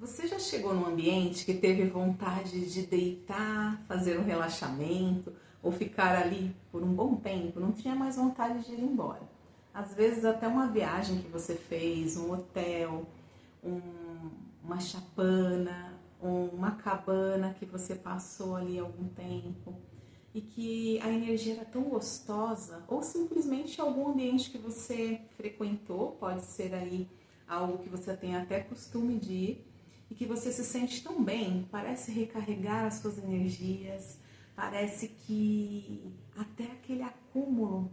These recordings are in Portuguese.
Você já chegou num ambiente que teve vontade de deitar, fazer um relaxamento ou ficar ali por um bom tempo? Não tinha mais vontade de ir embora. Às vezes até uma viagem que você fez, um hotel, uma chapana, uma cabana que você passou ali algum tempo e que a energia era tão gostosa, ou simplesmente algum ambiente que você frequentou, pode ser aí algo que você tem até costume de ir, e que você se sente tão bem, parece recarregar as suas energias, parece que até aquele acúmulo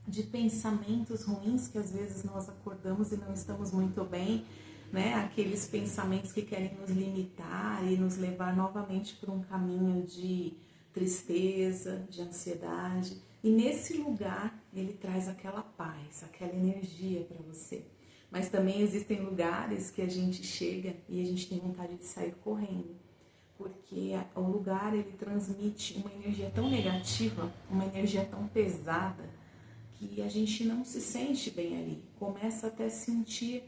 de pensamentos ruins que às vezes nós acordamos e não estamos muito bem, né? Aqueles pensamentos que querem nos limitar e nos levar novamente por um caminho de tristeza, de ansiedade. E nesse lugar ele traz aquela paz, aquela energia para você. Mas também existem lugares que a gente chega e a gente tem vontade de sair correndo, porque o lugar ele transmite uma energia tão negativa, uma energia tão pesada, que a gente não se sente bem ali, começa até a sentir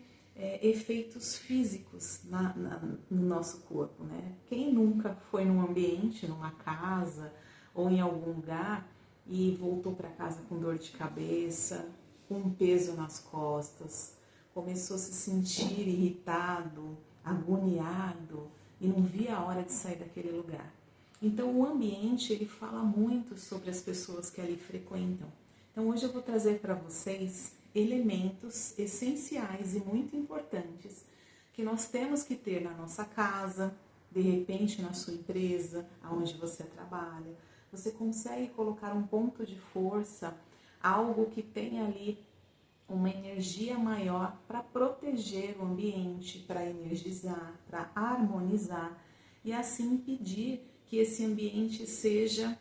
efeitos físicos no nosso corpo, né? Quem nunca foi num ambiente, numa casa ou em algum lugar e voltou para casa com dor de cabeça, com um peso nas costas, começou a se sentir irritado, agoniado e não via a hora de sair daquele lugar. Então o ambiente ele fala muito sobre as pessoas que ali frequentam. Então hoje eu vou trazer para vocês elementos essenciais e muito importantes que nós temos que ter na nossa casa, de repente na sua empresa, aonde você trabalha. Você consegue colocar um ponto de força, algo que tenha ali uma energia maior para proteger o ambiente, para energizar, para harmonizar e assim impedir que esse ambiente seja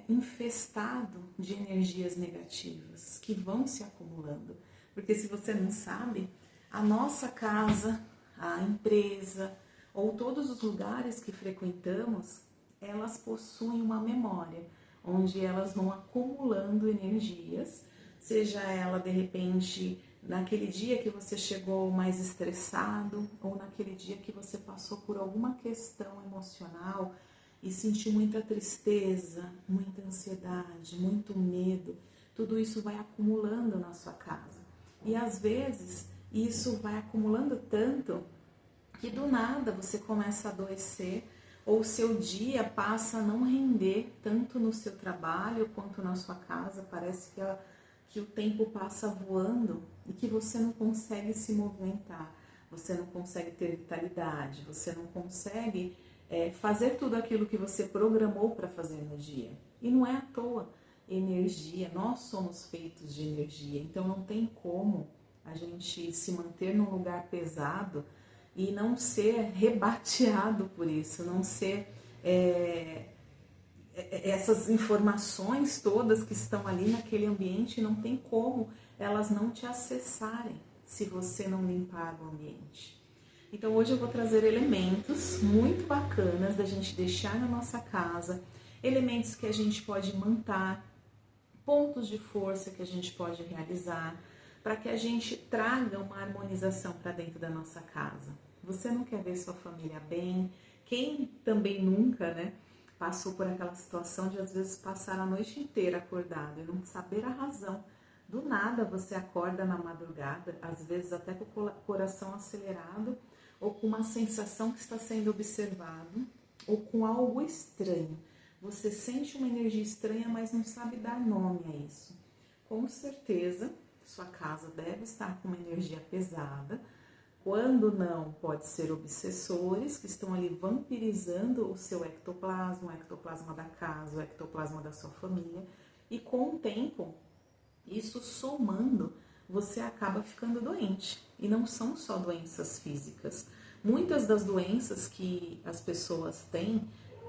infestado de energias negativas que vão se acumulando. Porque se você não sabe, a nossa casa, a empresa ou todos os lugares que frequentamos, elas possuem uma memória, onde elas vão acumulando energias, seja ela de repente naquele dia que você chegou mais estressado ou naquele dia que você passou por alguma questão emocional e sentiu muita tristeza, muita ansiedade, muito medo, tudo isso vai acumulando na sua casa. E às vezes isso vai acumulando tanto que do nada você começa a adoecer ou o seu dia passa a não render tanto no seu trabalho quanto na sua casa. Parece que o tempo passa voando e que você não consegue se movimentar, você não consegue ter vitalidade, você não consegue fazer tudo aquilo que você programou para fazer no dia. E não é à toa, energia, nós somos feitos de energia, então não tem como a gente se manter num lugar pesado e não ser rebateado por isso, não ser essas informações todas que estão ali naquele ambiente, não tem como elas não te acessarem se você não limpar o ambiente. Então hoje eu vou trazer elementos muito bacanas da gente deixar na nossa casa, elementos que a gente pode manter, pontos de força que a gente pode realizar, para que a gente traga uma harmonização para dentro da nossa casa. Você não quer ver sua família bem? Quem também nunca, né, passou por aquela situação de às vezes passar a noite inteira acordado e não saber a razão. Do nada você acorda na madrugada, às vezes até com o coração acelerado, ou com uma sensação que está sendo observado, ou com algo estranho. Você sente uma energia estranha, mas não sabe dar nome a isso. Com certeza, sua casa deve estar com uma energia pesada. Quando não, pode ser obsessores que estão ali vampirizando o seu ectoplasma, o ectoplasma da casa, o ectoplasma da sua família. E com o tempo, isso somando, você acaba ficando doente. E não são só doenças físicas. Muitas das doenças que as pessoas têm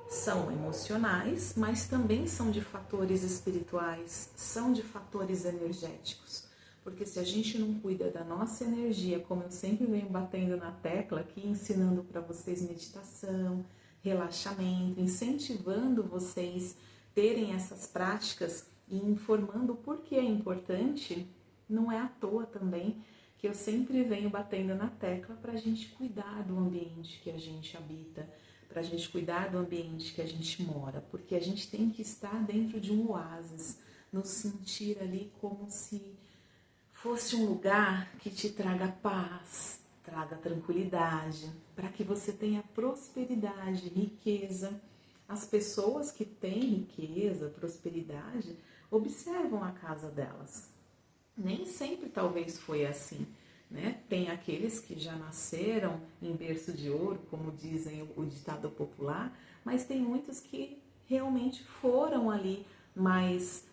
são emocionais, mas também são de fatores espirituais, são de fatores energéticos. Porque se a gente não cuida da nossa energia, como eu sempre venho batendo na tecla aqui, ensinando para vocês meditação, relaxamento, incentivando vocês terem essas práticas e informando por que é importante, não é à toa também que eu sempre venho batendo na tecla para a gente cuidar do ambiente que a gente habita, para a gente cuidar do ambiente que a gente mora, porque a gente tem que estar dentro de um oásis, nos sentir ali como se fosse um lugar que te traga paz, traga tranquilidade, para que você tenha prosperidade, riqueza. As pessoas que têm riqueza, prosperidade, observam a casa delas. Nem sempre talvez foi assim, né? Tem aqueles que já nasceram em berço de ouro, como dizem o ditado popular, mas tem muitos que realmente foram ali mais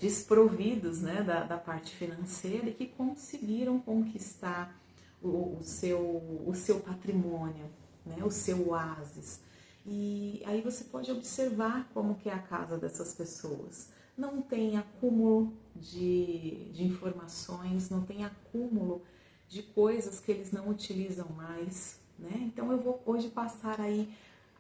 desprovidos, né, da parte financeira e que conseguiram conquistar o seu patrimônio, né, o seu oásis. E aí você pode observar como que é a casa dessas pessoas. Não tem acúmulo de informações, não tem acúmulo de coisas que eles não utilizam mais, né? Então eu vou hoje passar aí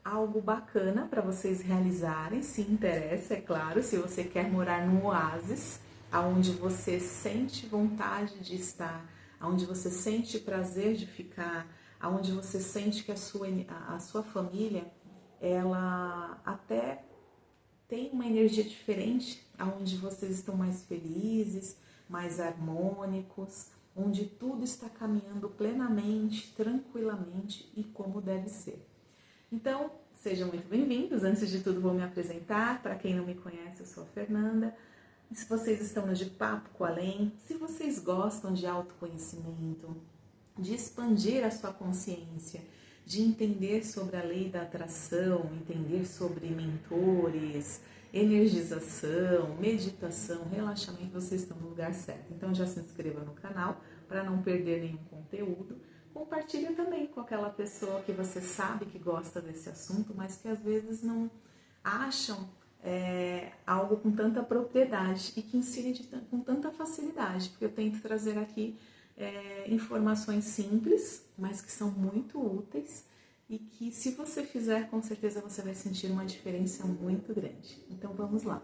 algo bacana para vocês realizarem, se interessa, é claro, se você quer morar num oásis, aonde você sente vontade de estar, aonde você sente prazer de ficar, aonde você sente que a sua família, ela até tem uma energia diferente, aonde vocês estão mais felizes, mais harmônicos, onde tudo está caminhando plenamente, tranquilamente e como deve ser. Então, sejam muito bem-vindos. Antes de tudo, vou me apresentar. Para quem não me conhece, eu sou a Fernanda. Se vocês estão no De Papo com Além, se vocês gostam de autoconhecimento, de expandir a sua consciência, de entender sobre a lei da atração, entender sobre mentores, energização, meditação, relaxamento, vocês estão no lugar certo. Então já se inscreva no canal para não perder nenhum conteúdo. Compartilha também com aquela pessoa que você sabe que gosta desse assunto, mas que às vezes não acham algo com tanta propriedade e que ensine com tanta facilidade, porque eu tento trazer aqui informações simples, mas que são muito úteis e que se você fizer, com certeza você vai sentir uma diferença muito grande. Então vamos lá.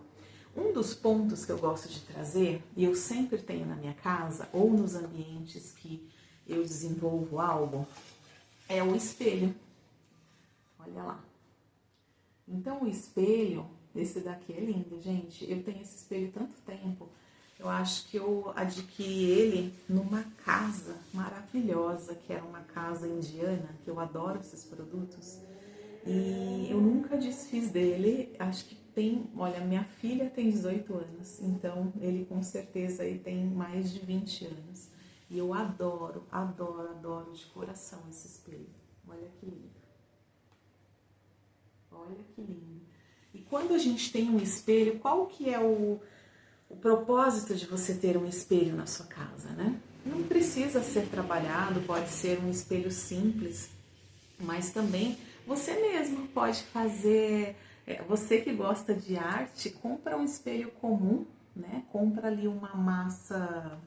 Um dos pontos que eu gosto de trazer, e eu sempre tenho na minha casa ou nos ambientes que eu desenvolvo algo, é o espelho. Olha lá. Então o espelho, esse daqui é lindo, gente. Eu tenho esse espelho tanto tempo. Eu acho que eu adquiri ele numa casa maravilhosa, que era uma casa indiana, que eu adoro esses produtos. E eu nunca desfiz dele, acho que tem, olha, minha filha tem 18 anos, então ele com certeza aí tem mais de 20 anos. E eu adoro, adoro, adoro de coração esse espelho. Olha que lindo. Olha que lindo. E quando a gente tem um espelho, qual que é o propósito de você ter um espelho na sua casa, né? Não precisa ser trabalhado, pode ser um espelho simples, mas também você mesmo pode fazer. Você que gosta de arte, compra um espelho comum, né? Compra ali uma massa.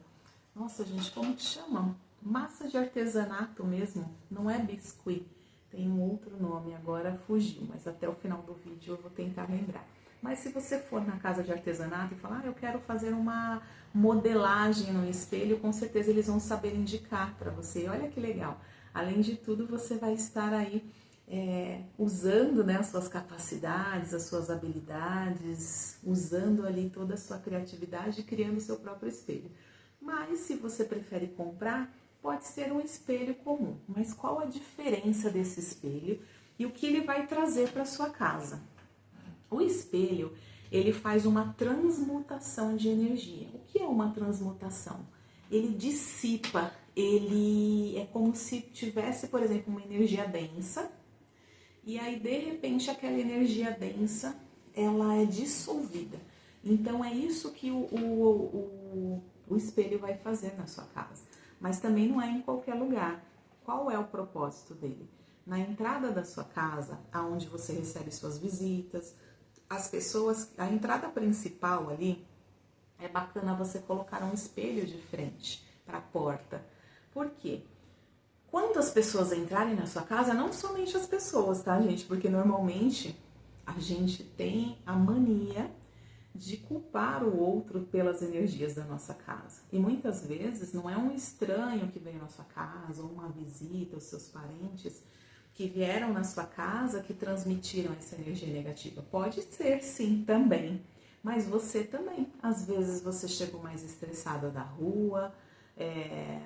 Nossa, gente, como que chama? Massa de artesanato mesmo, não é biscuit. Tem um outro nome, agora fugiu, mas até o final do vídeo eu vou tentar lembrar. Mas se você for na casa de artesanato e falar, eu quero fazer uma modelagem no espelho, com certeza eles vão saber indicar para você. Olha que legal. Além de tudo, você vai estar aí usando, né, as suas capacidades, as suas habilidades, usando ali toda a sua criatividade e criando o seu próprio espelho. Mas se você prefere comprar, pode ser um espelho comum. Mas qual a diferença desse espelho e o que ele vai trazer para sua casa? O espelho, ele faz uma transmutação de energia. O que é uma transmutação? Ele dissipa, ele é como se tivesse, por exemplo, uma energia densa, e aí de repente aquela energia densa, ela é dissolvida. Então é isso que o espelho vai fazer na sua casa. Mas também não é em qualquer lugar. Qual é o propósito dele? Na entrada da sua casa, aonde você recebe suas visitas, as pessoas, a entrada principal ali, é bacana você colocar um espelho de frente para a porta. Por quê? Quando as pessoas entrarem na sua casa, não somente as pessoas, tá, gente? Porque normalmente a gente tem a mania de culpar o outro pelas energias da nossa casa. E muitas vezes não é um estranho que veio na sua casa, ou uma visita, os seus parentes que vieram na sua casa que transmitiram essa energia negativa. Pode ser sim também, mas você também. Às vezes você chegou mais estressada da rua,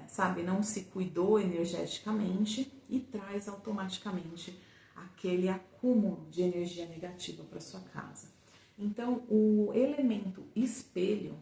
sabe, não se cuidou energeticamente e traz automaticamente aquele acúmulo de energia negativa para sua casa. Então, o elemento espelho,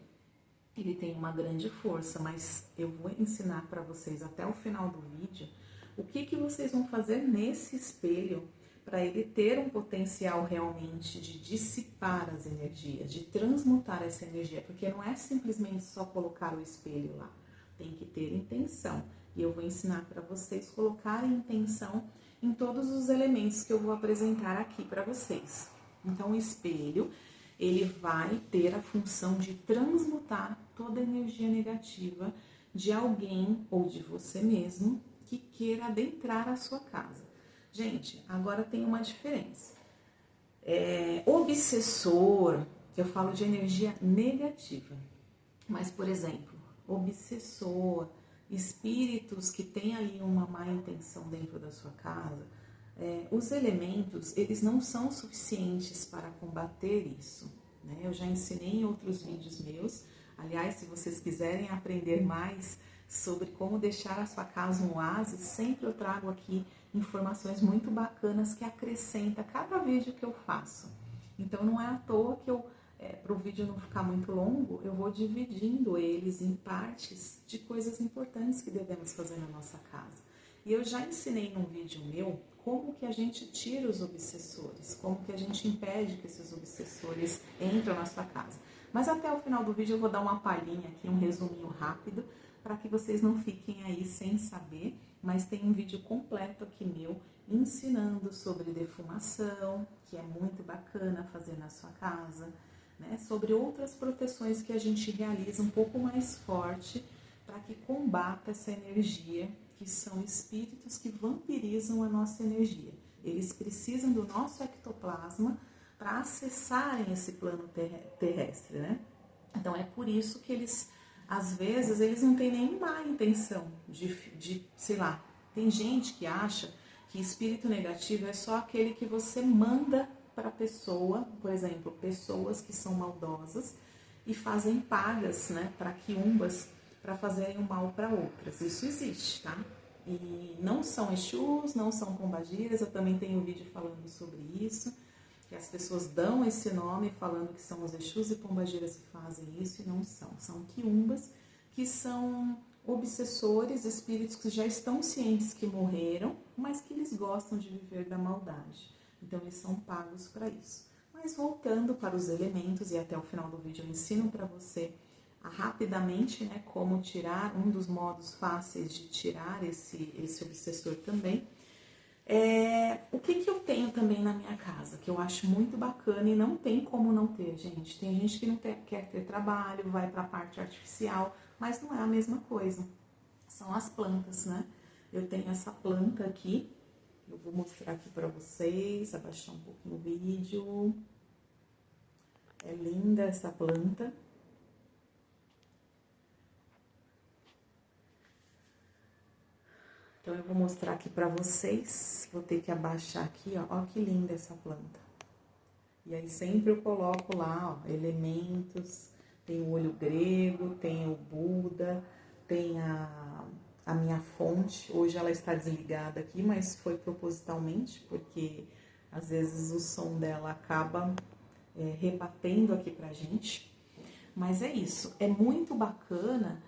ele tem uma grande força, mas eu vou ensinar para vocês até o final do vídeo o que vocês vão fazer nesse espelho para ele ter um potencial realmente de dissipar as energias, de transmutar essa energia, porque não é simplesmente só colocar o espelho lá, tem que ter intenção. E eu vou ensinar para vocês colocarem intenção em todos os elementos que eu vou apresentar aqui para vocês. Então, o espelho, ele vai ter a função de transmutar toda a energia negativa de alguém ou de você mesmo que queira adentrar a sua casa. Gente, agora tem uma diferença. Obsessor, eu falo de energia negativa, mas, por exemplo, obsessor, espíritos que têm ali uma má intenção dentro da sua casa, os elementos, eles não são suficientes para combater isso, né? Eu já ensinei em outros vídeos meus. Aliás, se vocês quiserem aprender mais sobre como deixar a sua casa um oásis, sempre eu trago aqui informações muito bacanas que acrescenta cada vídeo que eu faço. Então não é à toa que para o vídeo não ficar muito longo, eu vou dividindo eles em partes de coisas importantes que devemos fazer na nossa casa. E eu já ensinei num vídeo meu como que a gente tira os obsessores, como que a gente impede que esses obsessores entrem na sua casa. Mas até o final do vídeo eu vou dar uma palhinha aqui, um resuminho rápido, para que vocês não fiquem aí sem saber, mas tem um vídeo completo aqui meu ensinando sobre defumação, que é muito bacana fazer na sua casa, né? Sobre outras proteções que a gente realiza um pouco mais forte para que combata essa energia, que são espíritos que vampirizam a nossa energia. Eles precisam do nosso ectoplasma para acessarem esse plano terrestre, né? Então é por isso que eles, às vezes, eles não têm nem má intenção de, sei lá, tem gente que acha que espírito negativo é só aquele que você manda para a pessoa, por exemplo, pessoas que são maldosas e fazem pagas, né, para quiumbas, para fazerem o mal para outras. Isso existe, tá? E não são Exus, não são pombagiras, eu também tenho um vídeo falando sobre isso, que as pessoas dão esse nome falando que são os Exus e pombagiras que fazem isso, e não são. São quiumbas, que são obsessores, espíritos que já estão cientes que morreram, mas que eles gostam de viver da maldade. Então eles são pagos para isso. Mas voltando para os elementos, e até o final do vídeo eu ensino para você rapidamente, né, como tirar, um dos modos fáceis de tirar esse obsessor também. O que eu tenho também na minha casa, que eu acho muito bacana e não tem como não ter, gente. Tem gente que não quer ter trabalho, vai para a parte artificial, mas não é a mesma coisa. São as plantas, né? Eu tenho essa planta aqui, eu vou mostrar aqui para vocês, abaixar um pouquinho o vídeo. É linda essa planta. Então, eu vou mostrar aqui pra vocês, vou ter que abaixar aqui, ó, ó que linda essa planta. E aí sempre eu coloco lá, ó, elementos, tem o olho grego, tem o Buda, tem a minha fonte. Hoje ela está desligada aqui, mas foi propositalmente, porque às vezes o som dela acaba rebatendo aqui pra gente. Mas é isso, é muito bacana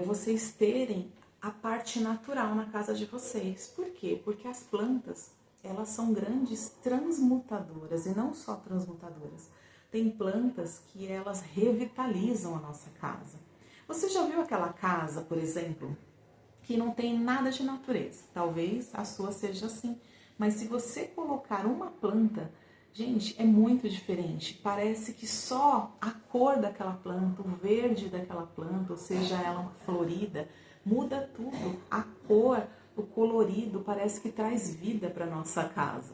vocês terem a parte natural na casa de vocês. Por quê? Porque as plantas, elas são grandes transmutadoras, e não só transmutadoras. Tem plantas que elas revitalizam a nossa casa. Você já viu aquela casa, por exemplo, que não tem nada de natureza? Talvez a sua seja assim, mas se você colocar uma planta, gente, é muito diferente. Parece que só a cor daquela planta, o verde daquela planta, ou seja, ela florida, muda tudo. A cor, o colorido, parece que traz vida para nossa casa.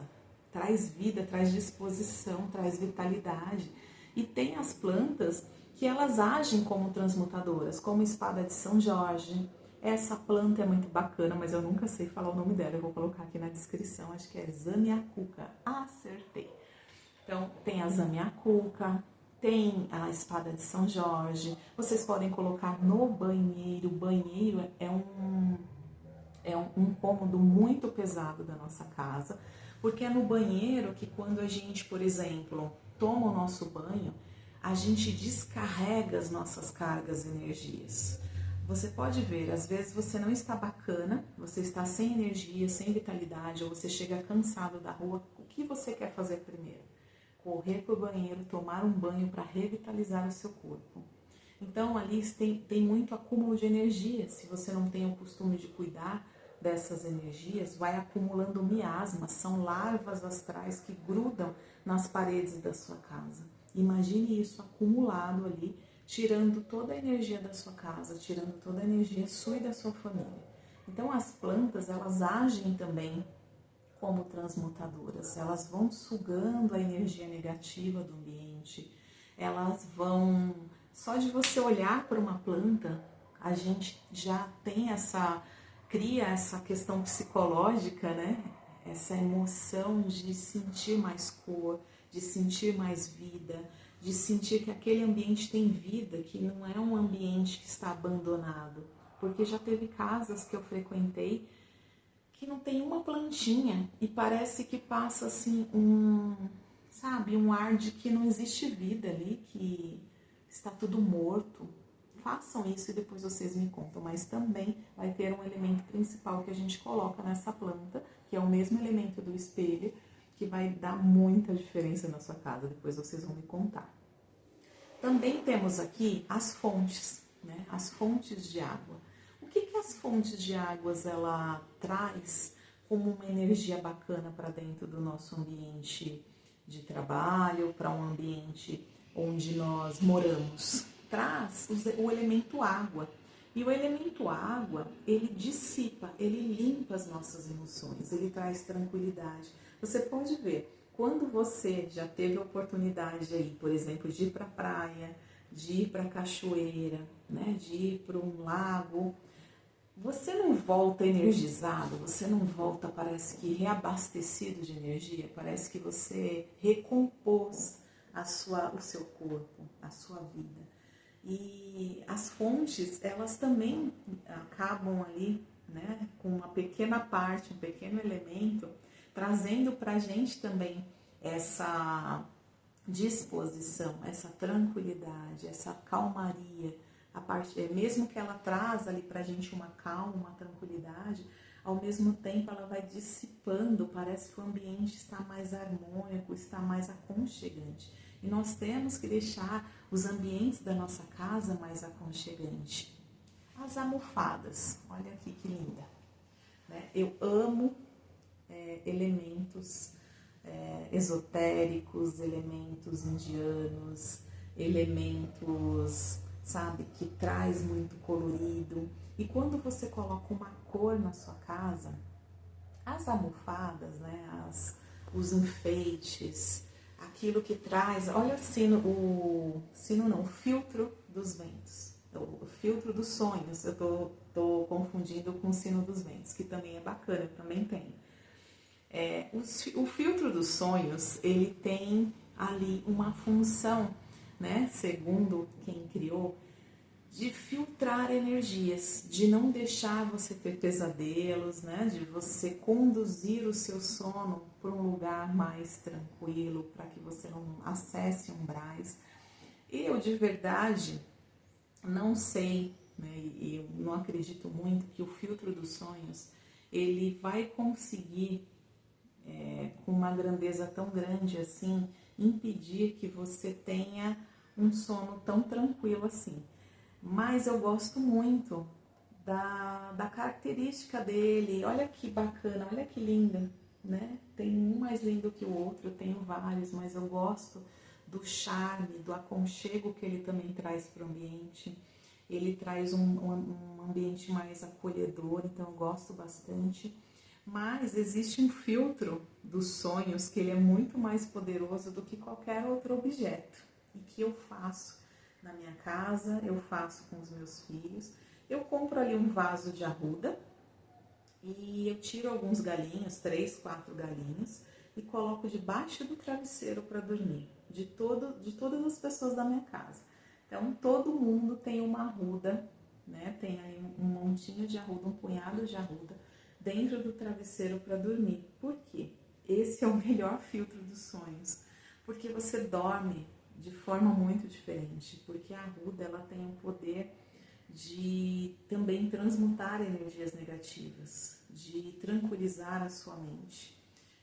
Traz vida, traz disposição, traz vitalidade. E tem as plantas que elas agem como transmutadoras, como a espada de São Jorge. Essa planta é muito bacana, mas eu nunca sei falar o nome dela. Eu vou colocar aqui na descrição, acho que é Zamiacuca. Acertei. Então, tem a Zamiacuca, tem a espada de São Jorge. Vocês podem colocar no banheiro. O banheiro é um cômodo muito pesado da nossa casa, porque é no banheiro que quando a gente, por exemplo, toma o nosso banho, a gente descarrega as nossas cargas e energias. Você pode ver, às vezes você não está bacana, você está sem energia, sem vitalidade, ou você chega cansado da rua. O que você quer fazer primeiro? Correr para o banheiro, tomar um banho para revitalizar o seu corpo. Então ali tem muito acúmulo de energia. Se você não tem o costume de cuidar dessas energias, vai acumulando miasmas, são larvas astrais que grudam nas paredes da sua casa. Imagine isso acumulado ali, tirando toda a energia da sua casa, tirando toda a energia sua e da sua família. Então as plantas, elas agem também como transmutadoras, elas vão sugando a energia negativa do ambiente, elas vão... Só de você olhar para uma planta, a gente já tem cria essa questão psicológica, né? Essa emoção de sentir mais cor, de sentir mais vida, de sentir que aquele ambiente tem vida, que não é um ambiente que está abandonado. Porque já teve casas que eu frequentei que não tem uma plantinha e parece que passa assim um ar de que não existe vida ali, que está tudo morto. Façam isso e depois vocês me contam, mas também vai ter um elemento principal que a gente coloca nessa planta, que é o mesmo elemento do espelho, que vai dar muita diferença na sua casa, depois vocês vão me contar. Também temos aqui as fontes, né? As fontes de água. O que as fontes de águas ela traz como uma energia bacana para dentro do nosso ambiente de trabalho, para um ambiente onde nós moramos? Traz o elemento água. E o elemento água, ele dissipa, ele limpa as nossas emoções, ele traz tranquilidade. Você pode ver, quando você já teve a oportunidade aí, por exemplo, de ir para a praia, de ir para a cachoeira, né, de ir para um lago, você não volta energizado, você não volta, parece que reabastecido de energia, parece que você recompôs o seu corpo, a sua vida. E as fontes, elas também acabam ali, né, com uma pequena parte, um pequeno elemento, trazendo para a gente também essa disposição, essa tranquilidade, essa calmaria. Mesmo que ela traz ali para a gente uma calma, uma tranquilidade, ao mesmo tempo ela vai dissipando, parece que o ambiente está mais harmônico, está mais aconchegante. E nós temos que deixar os ambientes da nossa casa mais aconchegantes. As almofadas, olha aqui que linda. Né? Eu amo elementos esotéricos, elementos indianos, elementos, sabe, que traz muito colorido. E quando você coloca uma cor na sua casa, as almofadas, né, os enfeites, aquilo que traz, olha o filtro dos ventos, o filtro dos sonhos, eu tô confundindo com o sino dos ventos, que também é bacana, também tem. O filtro dos sonhos, ele tem ali uma função, né, segundo quem criou, de filtrar energias, de não deixar você ter pesadelos, né, de você conduzir o seu sono para um lugar mais tranquilo, para que você não acesse umbrais. Eu, de verdade, não sei, né, e eu não acredito muito que o filtro dos sonhos, ele vai conseguir, com uma grandeza tão grande assim, impedir que você tenha um sono tão tranquilo assim. Mas eu gosto muito da característica dele. Olha que bacana, olha que linda, né? Tem um mais lindo que o outro, eu tenho vários, mas eu gosto do charme, do aconchego que ele também traz para o ambiente. Ele traz um ambiente mais acolhedor, então eu gosto bastante. Mas existe um filtro dos sonhos que ele é muito mais poderoso do que qualquer outro objeto. e que eu faço na minha casa, eu faço com os meus filhos. Eu compro ali um vaso de arruda e eu tiro alguns galinhos, 3, 4 galinhos, e coloco debaixo do travesseiro para dormir, de todas as pessoas da minha casa. Então, todo mundo tem uma arruda, né? Tem aí um montinho de arruda, um punhado de arruda dentro do travesseiro para dormir. Por quê? Esse é o melhor filtro dos sonhos, porque você dorme de forma muito diferente, porque a arruda ela tem o poder de também transmutar energias negativas, de tranquilizar a sua mente,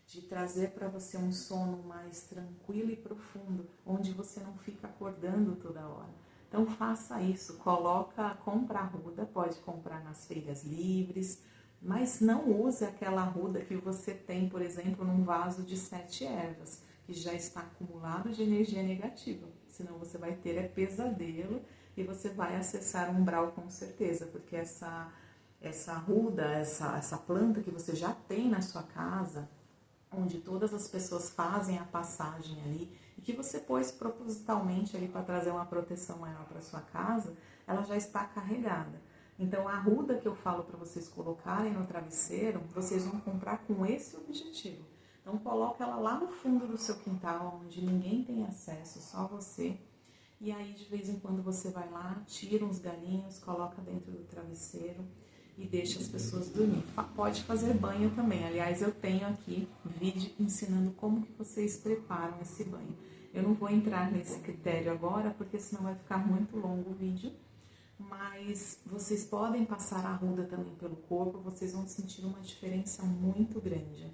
de trazer para você um sono mais tranquilo e profundo, onde você não fica acordando toda hora. Então faça isso, compra arruda, pode comprar nas feiras livres, mas não use aquela arruda que você tem, por exemplo, num vaso de 7 ervas, que já está acumulado de energia negativa, senão você vai ter pesadelo e você vai acessar um umbral com certeza, porque essa arruda, essa planta que você já tem na sua casa, onde todas as pessoas fazem a passagem ali, e que você pôs propositalmente ali para trazer uma proteção maior para sua casa, ela já está carregada. Então a arruda que eu falo para vocês colocarem no travesseiro, vocês vão comprar com esse objetivo. Então coloca ela lá no fundo do seu quintal, onde ninguém tem acesso, só você. E aí de vez em quando você vai lá, tira uns galinhos, coloca dentro do travesseiro e deixa as pessoas dormir. Pode fazer banho também. Aliás, eu tenho aqui vídeo ensinando como que vocês preparam esse banho. Eu não vou entrar nesse critério agora, porque senão vai ficar muito longo o vídeo. Mas vocês podem passar a arruda também pelo corpo, vocês vão sentir uma diferença muito grande.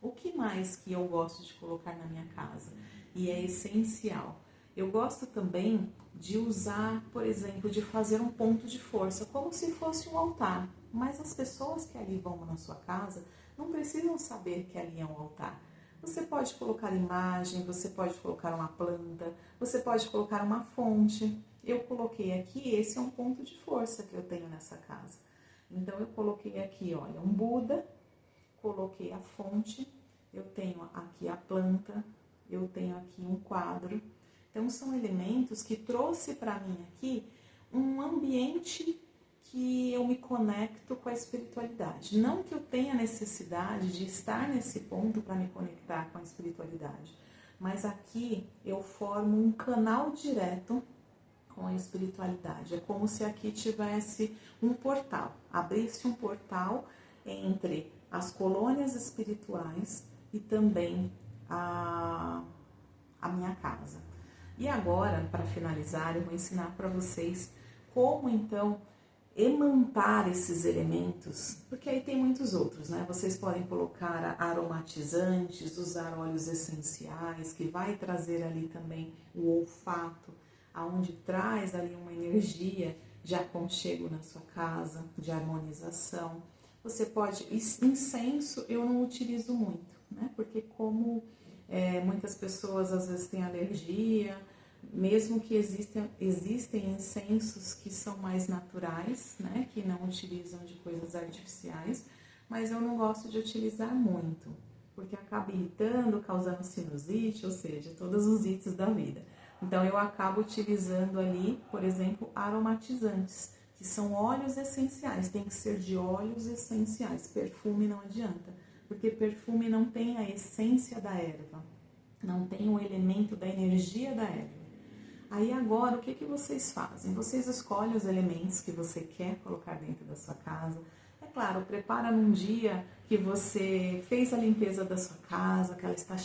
O que mais que eu gosto de colocar na minha casa? E é essencial. Eu gosto também de usar, por exemplo, de fazer um ponto de força, como se fosse um altar. Mas as pessoas que ali vão na sua casa não precisam saber que ali é um altar. Você pode colocar imagem, você pode colocar uma planta, você pode colocar uma fonte. Eu coloquei aqui, esse é um ponto de força que eu tenho nessa casa. Então eu coloquei aqui, olha, um Buda, coloquei a fonte, eu tenho aqui a planta, eu tenho aqui um quadro. Então são elementos que trouxe para mim aqui um ambiente que eu me conecto com a espiritualidade. Não que eu tenha necessidade de estar nesse ponto para me conectar com a espiritualidade, mas aqui eu formo um canal direto com a espiritualidade. É como se aqui tivesse um portal, abrisse um portal entre as colônias espirituais e também a minha casa. E agora, para finalizar, eu vou ensinar para vocês como então emantar esses elementos, porque aí tem muitos outros, né? Vocês podem colocar aromatizantes, usar óleos essenciais, que vai trazer ali também o olfato, aonde traz ali uma energia de aconchego na sua casa, de harmonização. Você pode, incenso eu não utilizo muito, né? Porque como muitas pessoas às vezes têm alergia, mesmo que existem incensos que são mais naturais, né? Que não utilizam de coisas artificiais, mas eu não gosto de utilizar muito, porque acaba irritando, causando sinusite, ou seja, todos os ites da vida. Então eu acabo utilizando ali, por exemplo, aromatizantes, que são óleos essenciais, tem que ser de óleos essenciais, perfume não adianta, porque perfume não tem a essência da erva, não tem o elemento da energia da erva. Aí agora, o que vocês fazem? Vocês escolhem os elementos que você quer colocar dentro da sua casa. É claro, prepara num dia que você fez a limpeza da sua casa, que ela está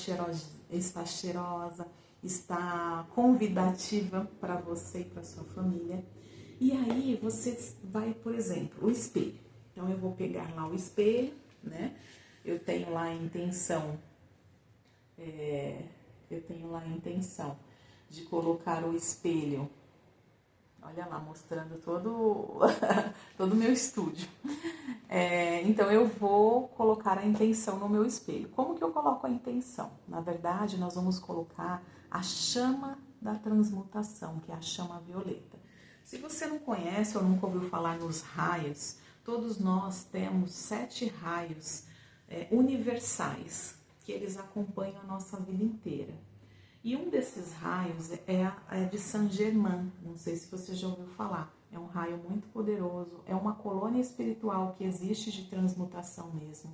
cheirosa, está convidativa para você e para sua família. E aí você vai, por exemplo, o espelho. Então eu vou pegar lá o espelho, né? Eu tenho lá a intenção, de colocar o espelho, olha lá, mostrando todo todo o meu estúdio. Então eu vou colocar a intenção no meu espelho. Como que eu coloco a intenção? Na verdade, nós vamos colocar a chama da transmutação, que é a chama violeta. Se você não conhece ou nunca ouviu falar nos raios, todos nós temos 7 raios universais, que eles acompanham a nossa vida inteira. E um desses raios é de Saint-Germain, não sei se você já ouviu falar. É um raio muito poderoso, é uma colônia espiritual que existe de transmutação mesmo,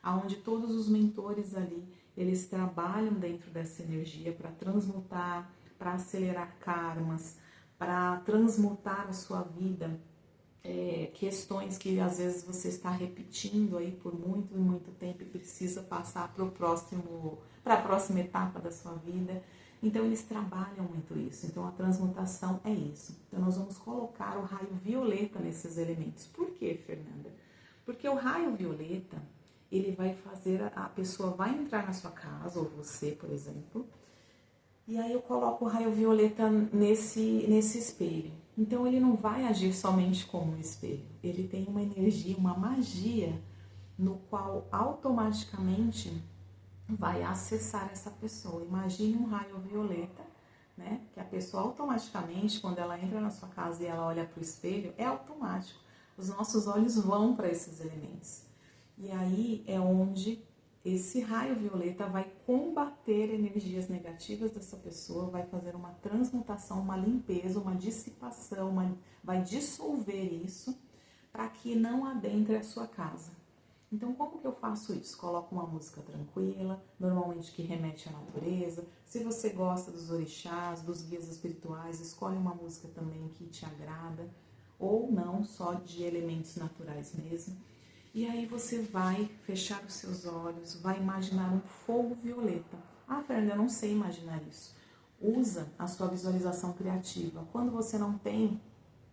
onde todos os mentores ali, eles trabalham dentro dessa energia para transmutar, para acelerar karmas, para transmutar a sua vida, questões que às vezes você está repetindo aí por muito e muito tempo e precisa passar para a próxima etapa da sua vida. Então eles trabalham muito isso. Então a transmutação é isso. Então nós vamos colocar o raio violeta nesses elementos. Por quê, Fernanda? Porque o raio violeta, ele vai fazer, a pessoa vai entrar na sua casa, ou você, por exemplo, e aí eu coloco o raio violeta nesse espelho. Então ele não vai agir somente como um espelho. Ele tem uma energia, uma magia, no qual automaticamente vai acessar essa pessoa. Imagine um raio violeta, né? Que a pessoa automaticamente, quando ela entra na sua casa e ela olha para o espelho, é automático. Os nossos olhos vão para esses elementos. E aí é onde esse raio violeta vai combater energias negativas dessa pessoa, vai fazer uma transmutação, uma limpeza, uma dissipação, vai dissolver isso para que não adentre a sua casa. Então, como que eu faço isso? Coloco uma música tranquila, normalmente que remete à natureza. Se você gosta dos orixás, dos guias espirituais, escolhe uma música também que te agrada, ou não, só de elementos naturais mesmo. E aí você vai fechar os seus olhos, vai imaginar um fogo violeta. Ah, Fernanda, eu não sei imaginar isso. Usa a sua visualização criativa. Quando você não tem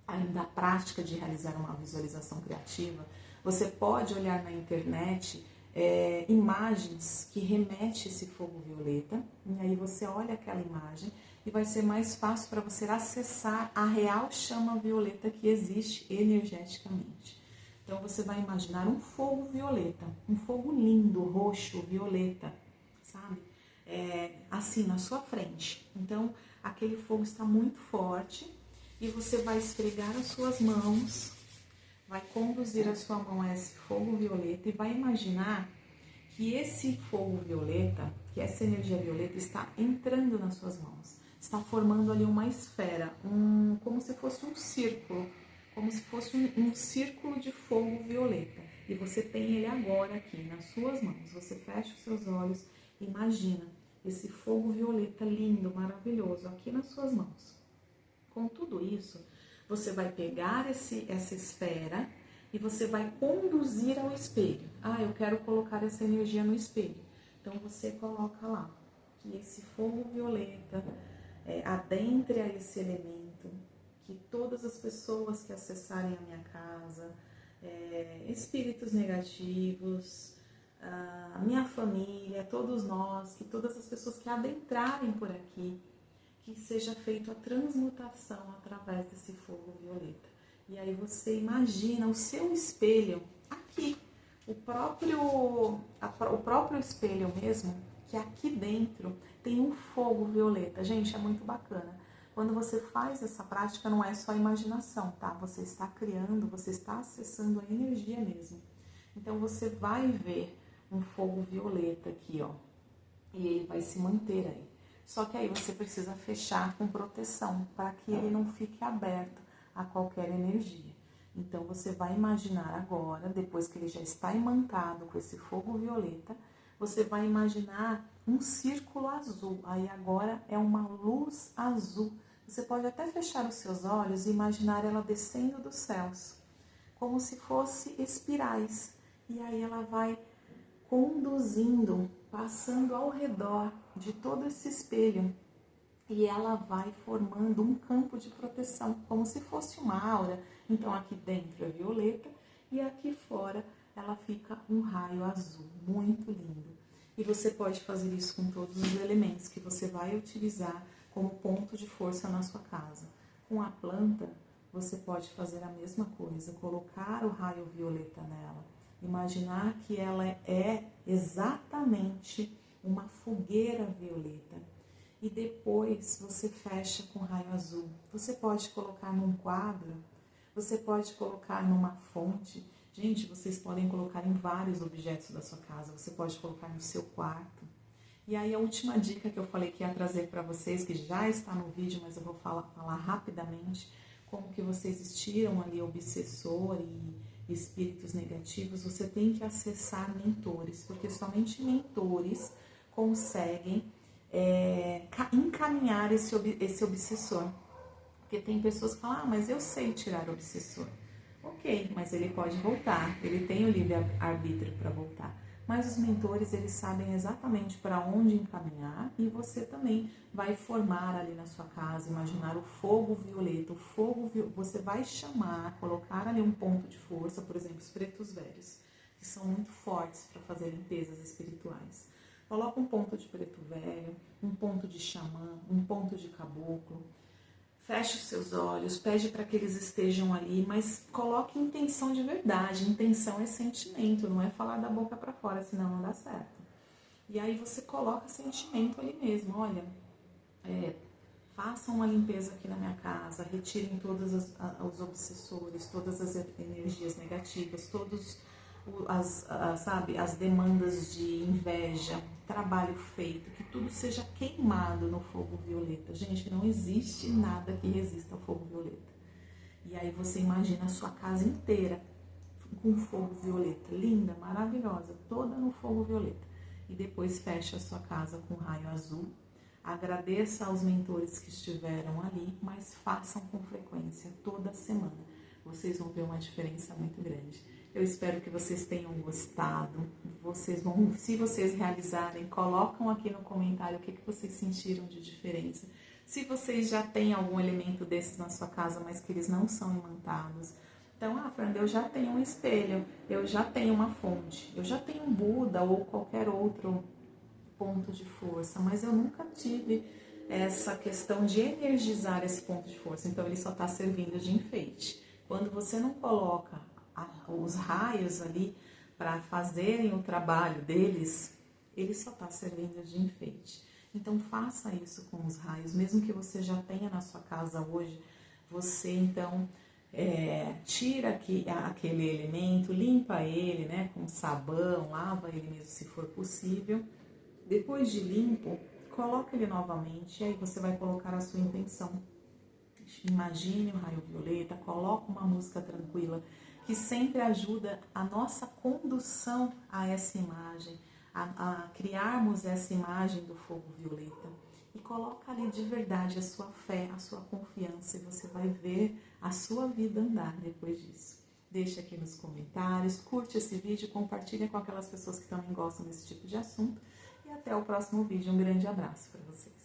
ainda a prática de realizar uma visualização criativa, você pode olhar na internet imagens que remetem esse fogo violeta, e aí você olha aquela imagem e vai ser mais fácil para você acessar a real chama violeta que existe energeticamente. Então você vai imaginar um fogo violeta, um fogo lindo, roxo, violeta, sabe? Assim, na sua frente. Então aquele fogo está muito forte e você vai esfregar as suas mãos, vai conduzir a sua mão a esse fogo violeta e vai imaginar que esse fogo violeta, que essa energia violeta está entrando nas suas mãos, está formando ali uma esfera, como se fosse um círculo, como se fosse um círculo de fogo violeta. E você tem ele agora aqui nas suas mãos. Você fecha os seus olhos, imagina esse fogo violeta lindo, maravilhoso aqui nas suas mãos. Com tudo isso, você vai pegar essa esfera e você vai conduzir ao espelho. Ah, eu quero colocar essa energia no espelho. Então você coloca lá que esse fogo violeta adentre a esse elemento, que todas as pessoas que acessarem a minha casa, espíritos negativos, a minha família, todos nós, que todas as pessoas que adentrarem por aqui, que seja feita a transmutação através desse fogo violeta. E aí você imagina o seu espelho aqui, o próprio espelho mesmo, que aqui dentro tem um fogo violeta. Gente, é muito bacana. Quando você faz essa prática, não é só imaginação, tá? Você está criando, você está acessando a energia mesmo. Então você vai ver um fogo violeta aqui, ó, e ele vai se manter aí. Só que aí você precisa fechar com proteção, para que ele não fique aberto a qualquer energia. Então você vai imaginar agora, depois que ele já está imantado com esse fogo violeta, você vai imaginar um círculo azul. Aí agora é uma luz azul. Você pode até fechar os seus olhos e imaginar ela descendo dos céus, como se fosse espirais. E aí ela vai conduzindo, passando ao redor de todo esse espelho, e ela vai formando um campo de proteção, como se fosse uma aura. Então aqui dentro é violeta e aqui fora ela fica um raio azul, muito lindo. E você pode fazer isso com todos os elementos que você vai utilizar como ponto de força na sua casa. Com a planta, você pode fazer a mesma coisa, colocar o raio violeta nela, imaginar que ela é exatamente uma fogueira violeta. E depois você fecha com raio azul. Você pode colocar num quadro, você pode colocar numa fonte. Gente, vocês podem colocar em vários objetos da sua casa. Você pode colocar no seu quarto. E aí a última dica que eu falei que ia trazer para vocês, que já está no vídeo, mas eu vou falar rapidamente, como que vocês tiram ali obsessor e espíritos negativos. Você tem que acessar mentores, porque somente mentores conseguem encaminhar esse obsessor. Porque tem pessoas que falam, mas eu sei tirar o obsessor. Ok, mas ele pode voltar, ele tem o livre-arbítrio para voltar. Mas os mentores, eles sabem exatamente para onde encaminhar, e você também vai formar ali na sua casa, imaginar o fogo violeta. Você vai chamar, colocar ali um ponto de força, por exemplo, os pretos velhos, que são muito fortes para fazer limpezas espirituais. Coloca um ponto de preto velho, um ponto de xamã, um ponto de caboclo. Feche os seus olhos, pede para que eles estejam ali, mas coloque intenção de verdade. Intenção é sentimento, não é falar da boca para fora, senão não dá certo. E aí você coloca sentimento ali mesmo. Olha, façam uma limpeza aqui na minha casa, retirem todos os obsessores, todas as energias negativas, todos as demandas de inveja, trabalho feito, que tudo seja queimado no fogo violeta. Gente, não existe nada que resista ao fogo violeta. E aí você imagina a sua casa inteira com fogo violeta, linda, maravilhosa, toda no fogo violeta. E depois fecha a sua casa com raio azul. Agradeça aos mentores que estiveram ali, mas façam com frequência, toda semana. Vocês vão ver uma diferença muito grande. Eu espero que vocês tenham gostado. Se vocês realizarem, colocam aqui no comentário o que vocês sentiram de diferença. Se vocês já têm algum elemento desses na sua casa, mas que eles não são imantados. Então, Fernanda, eu já tenho um espelho, eu já tenho uma fonte, eu já tenho um Buda ou qualquer outro ponto de força, mas eu nunca tive essa questão de energizar esse ponto de força, então ele só está servindo de enfeite. Quando você não coloca os raios ali para fazerem o trabalho deles, ele só está servindo de enfeite. Então faça isso com os raios, mesmo que você já tenha na sua casa hoje, você então tira aquele elemento, limpa ele, né, com sabão, lava ele mesmo se for possível. Depois de limpo, coloca ele novamente e aí você vai colocar a sua intenção. Imagine o raio violeta, coloca uma música tranquila, que sempre ajuda a nossa condução a essa imagem, a criarmos essa imagem do fogo violeta. E coloca ali de verdade a sua fé, a sua confiança, e você vai ver a sua vida andar depois disso. Deixa aqui nos comentários, curte esse vídeo, compartilha com aquelas pessoas que também gostam desse tipo de assunto. E até o próximo vídeo. Um grande abraço para você.